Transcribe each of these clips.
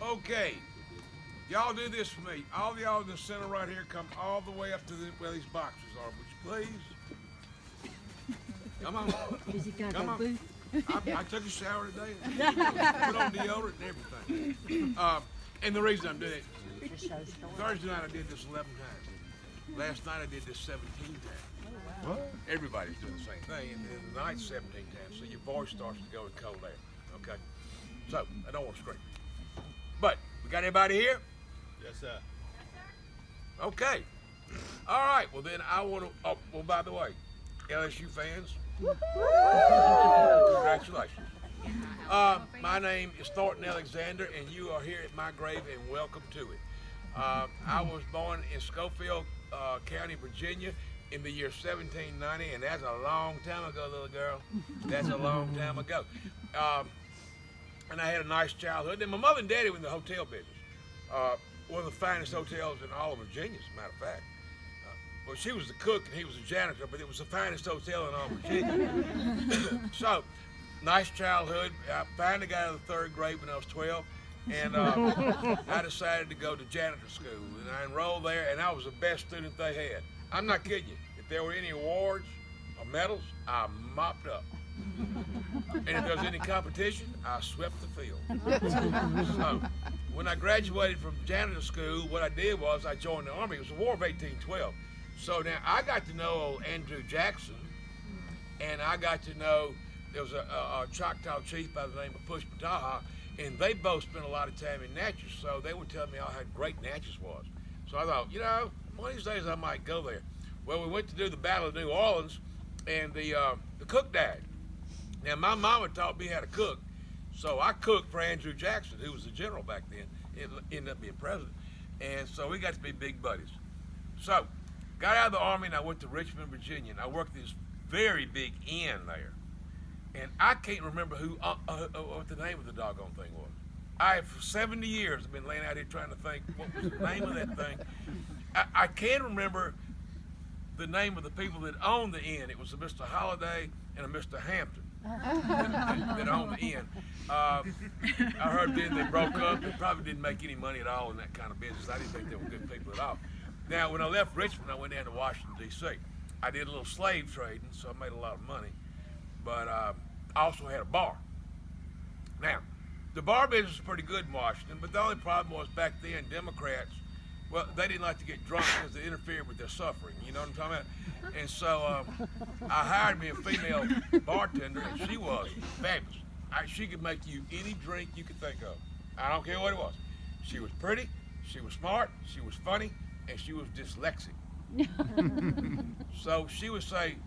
Okay, y'all do this for me. All y'all in the center right here, come all the way up to where these boxes are, would you please? Come on, Is he got come a on. booth? I took a shower today. Put on deodorant and everything. And the reason I'm doing it, Thursday night I did this 11 times. Last night I did this 17 times. What? Everybody's doing the same thing, and then the night's 17 times, so your voice starts to go in cold air. Okay, so I don't want to scream. But we got everybody here? Yes, sir. Okay. All right. Well, then I want to. Oh, well, by the way, LSU fans, congratulations. My name is Thornton Alexander, and you are here at my grave, and welcome to it. I was born in Schofield County, Virginia, in the year 1790, and that's a long time ago, little girl. That's a long time ago. And I had a nice childhood. And my mother and daddy were in the hotel business. One of the finest hotels in all of Virginia, as a matter of fact. Well, she was the cook and he was the janitor, but it was the finest hotel in all Virginia. So, nice childhood. I finally got out of the third grade when I was 12, and I decided to go to janitor school. And I enrolled there, and I was the best student they had. I'm not kidding you. If there were any awards or medals, I mopped up. And if there was any competition, I swept the field. So, when I graduated from janitor school, what I did was I joined the Army. It was the War of 1812. So now I got to know Andrew Jackson, and I got to know there was a Choctaw chief by the name of Push Pataha, and they both spent a lot of time in Natchez, so they would tell me how great Natchez was. So I thought, one of these days I might go there. Well, we went to do the Battle of New Orleans, and the cook died. Now, my mama taught me how to cook, so I cooked for Andrew Jackson, who was the general back then. It ended up being president, and so we got to be big buddies. So, got out of the Army, and I went to Richmond, Virginia, and I worked at this very big inn there. And I can't remember what the name of the doggone thing was. For 70 years, I've been laying out here trying to think what was the name of that thing. I can't remember the name of the people that owned the inn. It was a Mr. Holliday and a Mr. Hampton that owned the inn. I heard then they broke up. They probably didn't make any money at all in that kind of business. I didn't think they were good people at all. Now, when I left Richmond, I went down to Washington, D.C. I did a little slave trading, so I made a lot of money. But I also had a bar. Now, the bar business was pretty good in Washington, but the only problem was back then, Democrats, well, they didn't like to get drunk because they interfered with their suffering. You know what I'm talking about? And so I hired me a female bartender, and she was fabulous. She could make you any drink you could think of. I don't care what it was. She was pretty, she was smart, she was funny, and she was dyslexic. So she would say,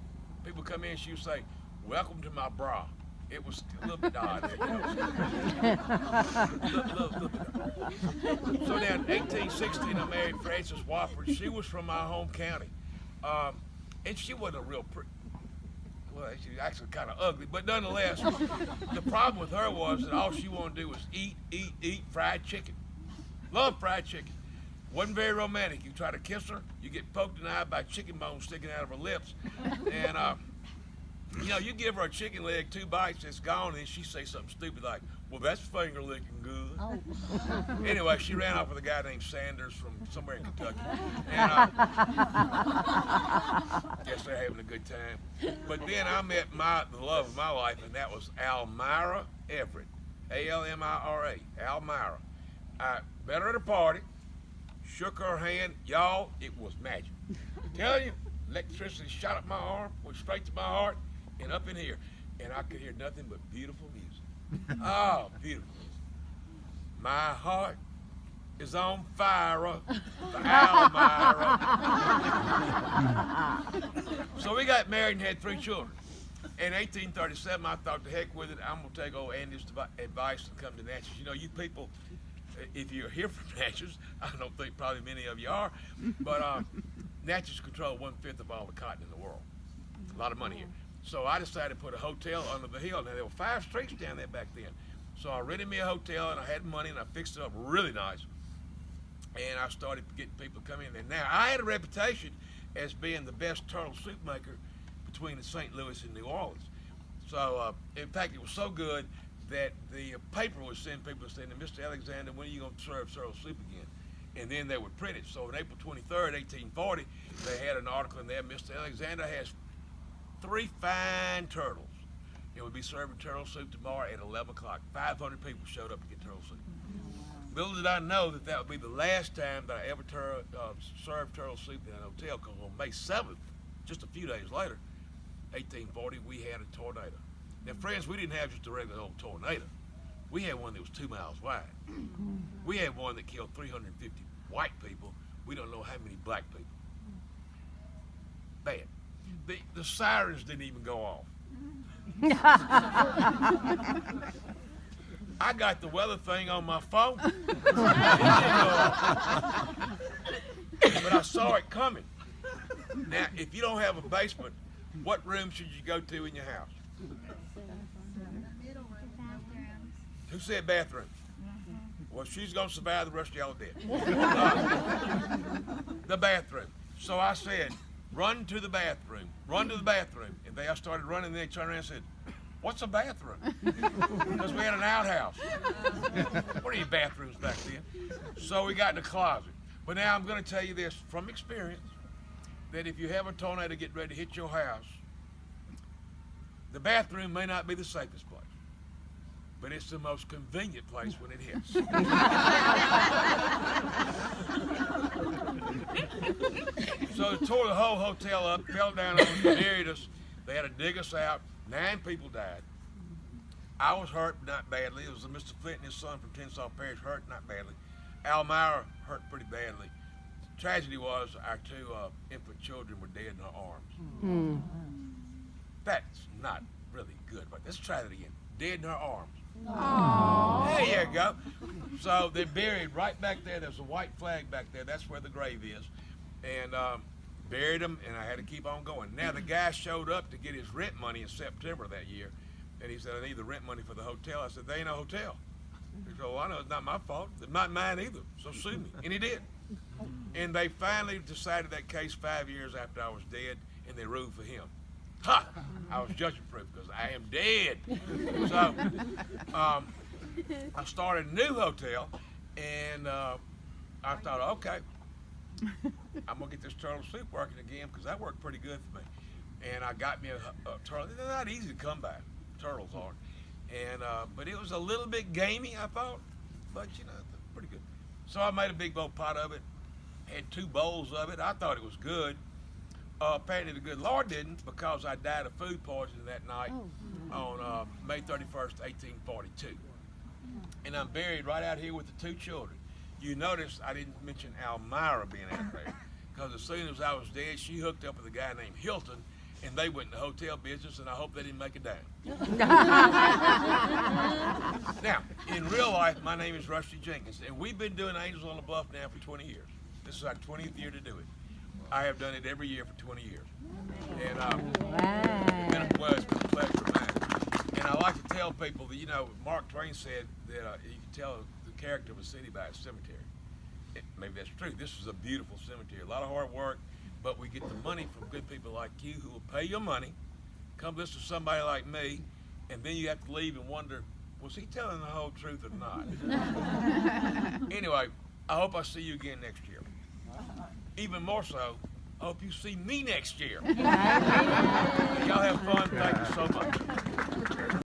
people come in, she would say, "Welcome to my bra." It was a little bit odd. Little bit odd. So now in 1816, I married Frances Wofford. She was from my home county. And she wasn't a real pretty, well, she actually kind of ugly, but nonetheless, the problem with her was that all she wanted to do was eat fried chicken. Love fried chicken. Wasn't very romantic. You try to kiss her, you get poked in the eye by chicken bones sticking out of her lips. And, you give her a chicken leg, 2 bites, it's gone, and then she say something stupid like, "Well, that's finger licking good." Oh. Anyway, she ran off with a guy named Sanders from somewhere in Kentucky. And guess they're having a good time. But then I met the love of my life, and that was Almira Everett. Almira. Almira. I met her at a party, shook her hand. Y'all, it was magic. I'm telling you, electricity shot up my arm, went straight to my heart, and up in here. And I could hear nothing but beautiful music. Oh, beautiful music. My heart is on fire for Almira. So we got married and had 3 children. In 1837, I thought, to heck with it, I'm going to take old Andy's advice and come to Natchez. You people, if you're here from Natchez, I don't think probably many of you are, but Natchez controlled 1/5 of all the cotton in the world. A lot of money here. So I decided to put a hotel under the hill. Now, there were 5 streets down there back then. So I rented me a hotel, and I had money, and I fixed it up really nice. And I started getting people to come in there. Now, I had a reputation as being the best turtle soup maker between the St. Louis and New Orleans. So, in fact, it was so good that the paper would send people saying, Mr. Alexander, when are you going to serve turtle soup again? And then they would print it. So on April 23rd, 1840, they had an article in there, Mr. Alexander has 3 fine turtles. It would be serving turtle soup tomorrow at 11 o'clock. 500 people showed up to get turtle soup. Little did I know that that would be the last time that I ever served turtle soup in a hotel, because on May 7th, just a few days later, 1840, we had a tornado. Now, friends, we didn't have just a regular old tornado. We had one that was 2 miles wide. We had one that killed 350 white people. We don't know how many black people. Bad. The sirens didn't even go off. I got the weather thing on my phone. But I saw it coming. Now, if you don't have a basement, what room should you go to in your house? Who said bathroom? Well, she's going to survive the rest of y'all dead. The bathroom. So I said, run to the bathroom. Run to the bathroom. And I started running, and they turned around and said, what's a bathroom? Because we had an outhouse. What are your bathrooms back then? So we got in the closet. But now I'm going to tell you this from experience, that if you have a tornado get ready to hit your house, the bathroom may not be the safest place, but it's the most convenient place when it hits. So it tore the whole hotel up, fell down on us, buried us. They had to dig us out. 9 people died. I was hurt, not badly. It was Mr. Flint and his son from Tensaw Parish, hurt, not badly. Almira hurt pretty badly. The tragedy was our 2 infant children were dead in our arms. That's not really good, but let's try that again. Dead in her arms. Aww. There you go. So they're buried right back there. There's a white flag back there. That's where the grave is. And buried them, and I had to keep on going. Now the guy showed up to get his rent money in September that year, and he said, I need the rent money for the hotel. I said, there ain't no hotel. He said, well, I know it's not my fault. It's not mine either, so sue me. And he did. And they finally decided that case 5 years after I was dead, and they ruled for him. Ha! I was judgment proof because I am dead. So I started a new hotel, and I thought, okay, I'm going to get this turtle soup working again, because that worked pretty good for me. And I got me a turtle. They're not easy to come by. Turtles aren't. And but it was a little bit gamey, I thought, but you know, pretty good. So I made a big old pot of it, had 2 bowls of it. I thought it was good. Apparently the good Lord didn't, because I died of food poisoning that night on May 31st, 1842. And I'm buried right out here with the 2 children. You notice I didn't mention Almira being out there, because as soon as I was dead, she hooked up with a guy named Hilton, and they went in the hotel business, and I hope they didn't make a dime. Now, in real life, my name is Rusty Jenkins, and we've been doing Angels on the Bluff now for 20 years. This is our 20th year to do it. I have done it every year for 20 years. And it's been a pleasure of mine. And I like to tell people that, you know, Mark Twain said that you can tell the character of a city by its cemetery. Maybe that's true. This is a beautiful cemetery. A lot of hard work, but we get the money from good people like you who will pay your money, come listen to somebody like me, and then you have to leave and wonder, was he telling the whole truth or not? Anyway, I hope I see you again next year. Even more so, I hope you see me next year.